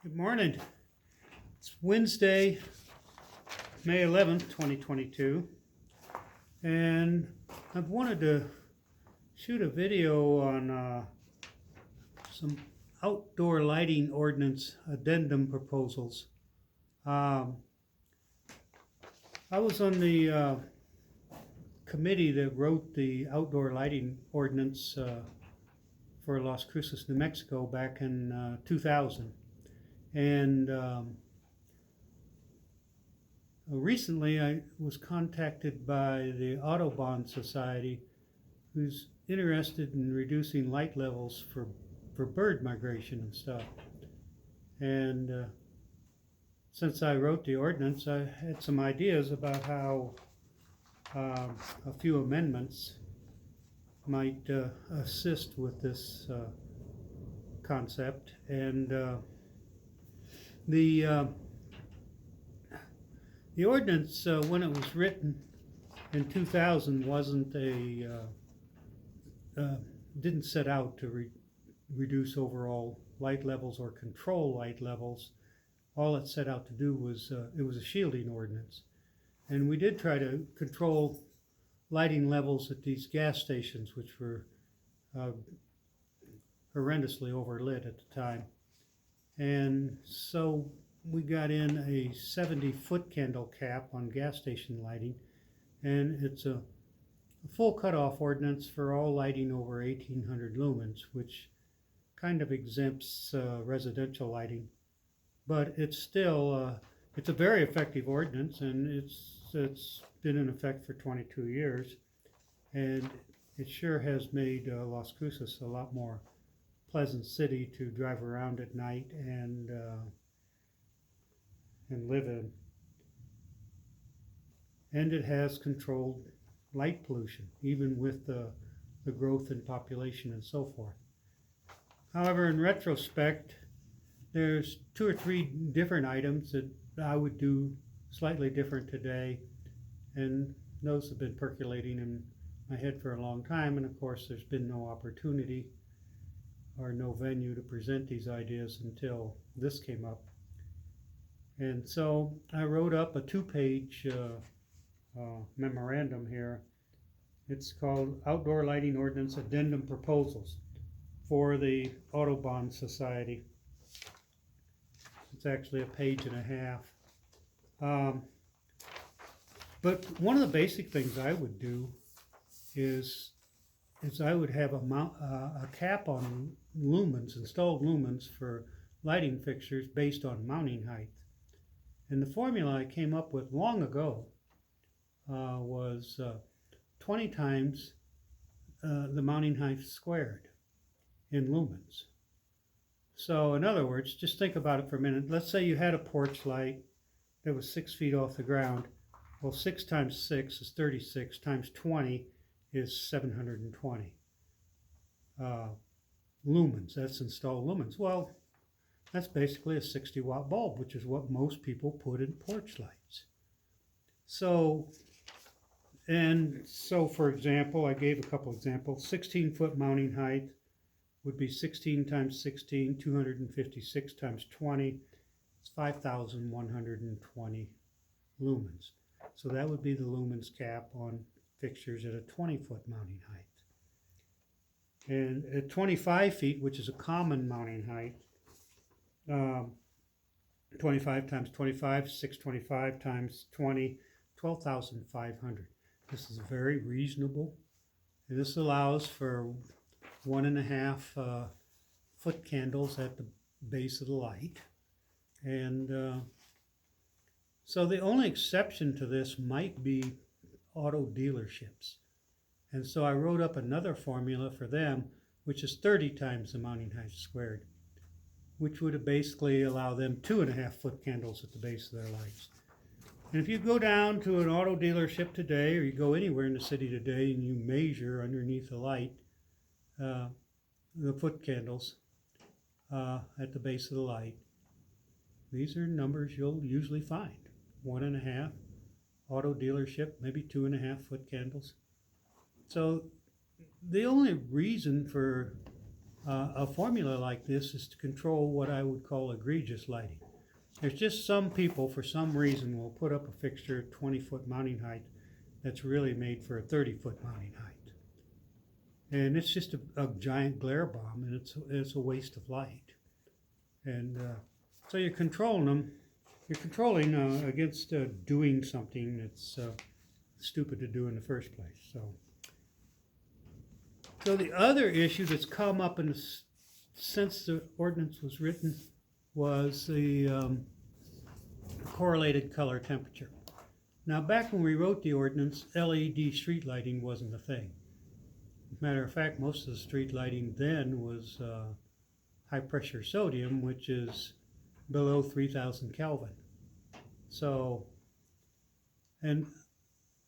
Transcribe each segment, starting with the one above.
Good morning. It's Wednesday, May 11th, 2022, and I've wanted to shoot a video on some outdoor lighting ordinance addendum proposals. I was on the committee that wrote the outdoor lighting ordinance for Las Cruces, New Mexico back in 2000. And recently I was contacted by the Audubon Society, who's interested in reducing light levels for bird migration and stuff. And since I wrote the ordinance, I had some ideas about how a few amendments might assist with this concept. And the ordinance, when it was written in 2000, wasn't didn't set out to reduce overall light levels or control light levels. All it set out to do was it was a shielding ordinance, and we did try to control lighting levels at these gas stations, which were horrendously overlit at the time. And so we got in a 70-foot candle cap on gas station lighting, and it's a full cutoff ordinance for all lighting over 1800 lumens, which kind of exempts residential lighting. But it's still it's a very effective ordinance, and it's been in effect for 22 years, and it sure has made Las Cruces a lot more pleasant city to drive around at night and live in. And it has controlled light pollution, even with the growth in population and so forth. However, in retrospect, there's 2 or 3 different items that I would do slightly different today, and those have been percolating in my head for a long time, and of course there's been no opportunity or no venue to present these ideas until this came up. And so I wrote up a 2-page memorandum here. It's called Outdoor Lighting Ordinance Addendum Proposals for the Audubon Society. It's actually a page and a half. But one of the basic things I would do is I would have a cap on lumens, installed lumens for lighting fixtures based on mounting height. And the formula I came up with long ago was 20 times the mounting height squared in lumens. So in other words, just think about it for a minute. Let's say you had a porch light that was 6 feet off the ground. Well, 6 times 6 is 36, times 20 is 720 lumens. That's installed lumens. Well, that's basically a 60-watt bulb, which is what most people put in porch lights. So for example, I gave a couple examples. 16-foot mounting height would be 16 times 16, 256 times 20. It's 5,120 lumens. So that would be the lumens cap on fixtures at a 20-foot mounting height. And at 25 feet, which is a common mounting height, 25 times 25, 625 times 20, 12,500. This is very reasonable. And this allows for 1.5 foot candles at the base of the light. And so the only exception to this might be auto dealerships. And so I wrote up another formula for them, which is 30 times the mounting height squared, which would basically allow them 2.5 foot candles at the base of their lights. And if you go down to an auto dealership today, or you go anywhere in the city today and you measure underneath the light the foot candles at the base of the light, these are numbers you'll usually find. 1.5, auto dealership, maybe 2.5 foot candles. So the only reason for A formula like this is to control what I would call egregious lighting. There's just some people, for some reason, will put up a fixture at 20-foot mounting height that's really made for a 30-foot mounting height. And it's just a giant glare bomb, and it's a waste of light. And so you're controlling them. You're controlling against doing something that's stupid to do in the first place. So the other issue that's come up since the ordinance was written was the correlated color temperature. Now, back when we wrote the ordinance, LED street lighting wasn't a thing. As a matter of fact, most of the street lighting then was high pressure sodium, which is below 3,000 Kelvin. So, and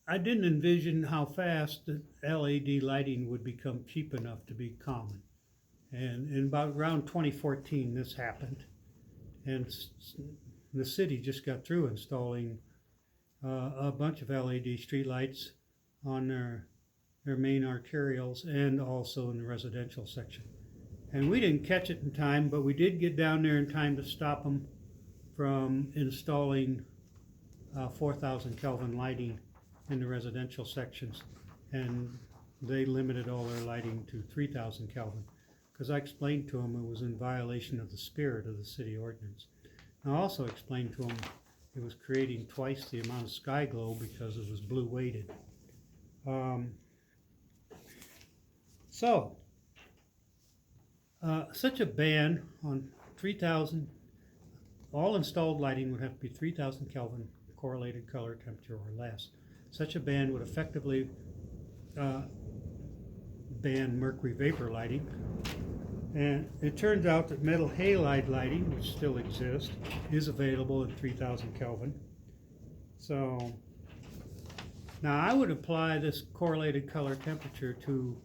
I didn't envision how fast the LED lighting would become cheap enough to be common. And in about around 2014, this happened. And the city just got through installing a bunch of LED streetlights on their main arterials and also in the residential section. And we didn't catch it in time, but we did get down there in time to stop them from installing 4,000 Kelvin lighting in the residential sections. And they limited all their lighting to 3,000 Kelvin, because I explained to them it was in violation of the spirit of the city ordinance. I also explained to them it was creating twice the amount of sky glow because it was blue weighted. Such a ban on 3,000, all installed lighting would have to be 3,000 Kelvin correlated color temperature or less. Such a ban would effectively ban mercury vapor lighting. And it turns out that metal halide lighting, which still exists, is available at 3,000 Kelvin. So now I would apply this correlated color temperature to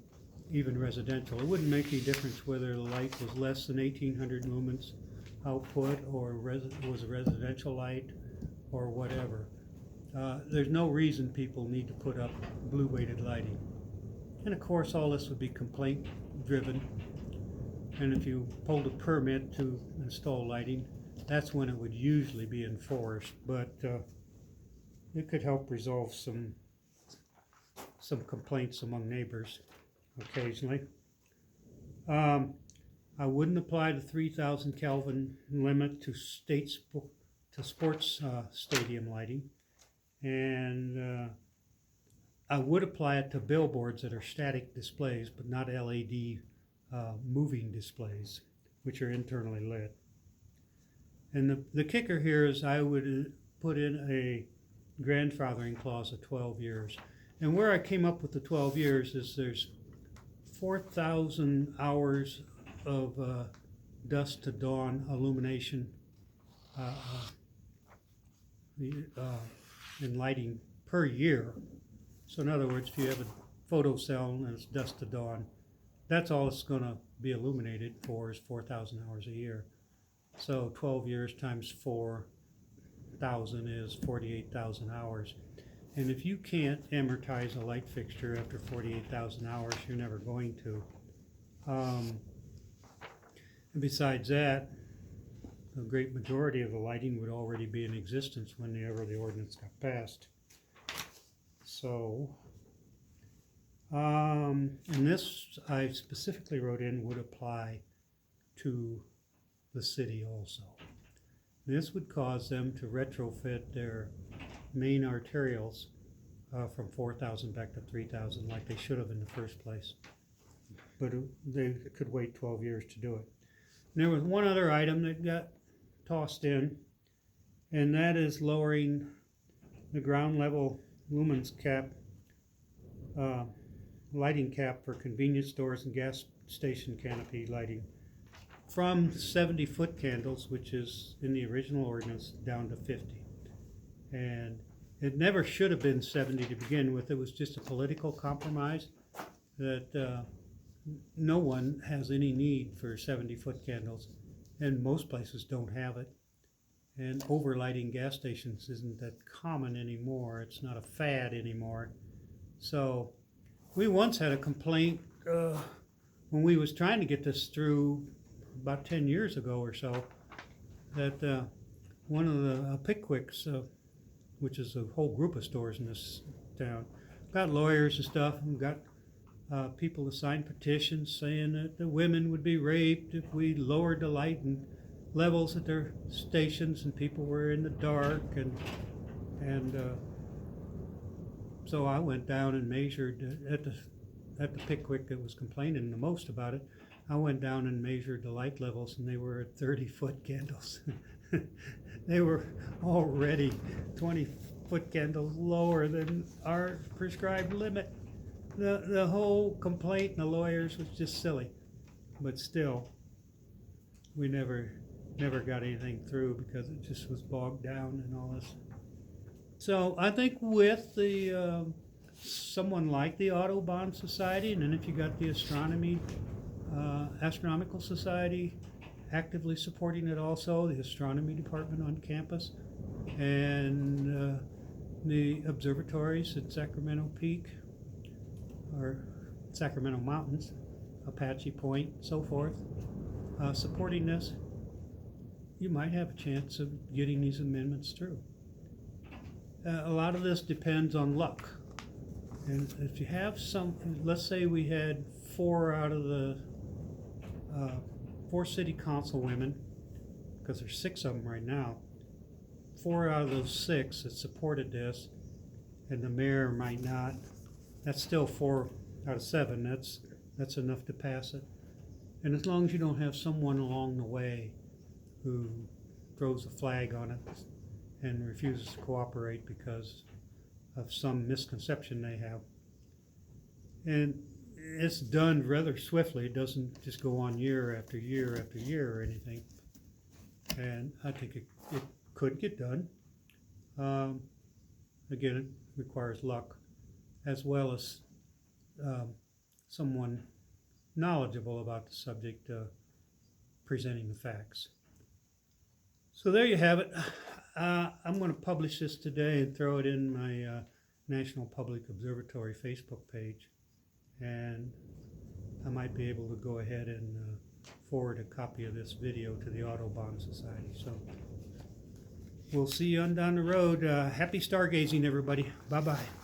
even residential. It wouldn't make any difference whether the light was less than 1,800 lumens output or was a residential light or whatever. There's no reason people need to put up blue weighted lighting. And of course all this would be complaint driven. And if you pulled a permit to install lighting, that's when it would usually be enforced. But it could help resolve some complaints among neighbors occasionally. I wouldn't apply the 3,000 Kelvin limit to sports stadium lighting, and I would apply it to billboards that are static displays, but not LED moving displays, which are internally lit. And the kicker here is I would put in a grandfathering clause of 12 years. And where I came up with the 12 years is there's 4,000 hours of dusk to dawn illumination in lighting per year. So in other words, if you have a photo cell and it's dusk to dawn, that's all it's going to be illuminated for is 4,000 hours a year. So 12 years times 4,000 is 48,000 hours. And if you can't amortize a light fixture after 48,000 hours, you're never going to. And besides that, the great majority of the lighting would already be in existence whenever the ordinance got passed. So, and this I specifically wrote in would apply to the city also. This would cause them to retrofit their main arterials from 4,000 back to 3,000 like they should have in the first place. But they could wait 12 years to do it. And there was one other item that got tossed in, and that is lowering the ground level Lumens Cap lighting cap for convenience stores and gas station canopy lighting from 70-foot candles, which is in the original ordinance, down to 50. And it never should have been 70 to begin with. It was just a political compromise that no one has any need for 70-foot candles, and most places don't have it. And overlighting gas stations isn't that common anymore. It's not a fad anymore. So we once had a complaint when we was trying to get this through about 10 years ago or so, that one of the Pickwicks, which is a whole group of stores in this town, got lawyers and stuff, and got people to sign petitions saying that the women would be raped if we lowered the light and levels at their stations and people were in the dark, and so I went down and measured at the Pickwick that was complaining the most about it. I went down and measured the light levels, and they were at 30-foot candles. They were already 20-foot candles lower than our prescribed limit. The whole complaint and the lawyers was just silly, but still, we never got anything through because it just was bogged down and all this. So I think with the someone like the Audubon Society, and then if you got the Astronomical Society actively supporting it also, the astronomy department on campus, and the observatories at Sacramento Peak, or Sacramento Mountains, Apache Point, so forth, supporting this, you might have a chance of getting these amendments through. A lot of this depends on luck. And if you have some, let's say we had 4 out of the 4 city council women, because there's 6 of them right now, 4 out of those 6 that supported this, and the mayor might not, that's still 4 out of 7. That's enough to pass it. And as long as you don't have someone along the way who throws a flag on it and refuses to cooperate because of some misconception they have. And it's done rather swiftly. It doesn't just go on year after year after year or anything. And I think it could get done. Again, it requires luck, as well as someone knowledgeable about the subject presenting the facts. So there you have it. I'm going to publish this today and throw it in my National Public Observatory Facebook page, and I might be able to go ahead and forward a copy of this video to the Audubon Society. So we'll see you on down the road. Happy stargazing, everybody. Bye-bye.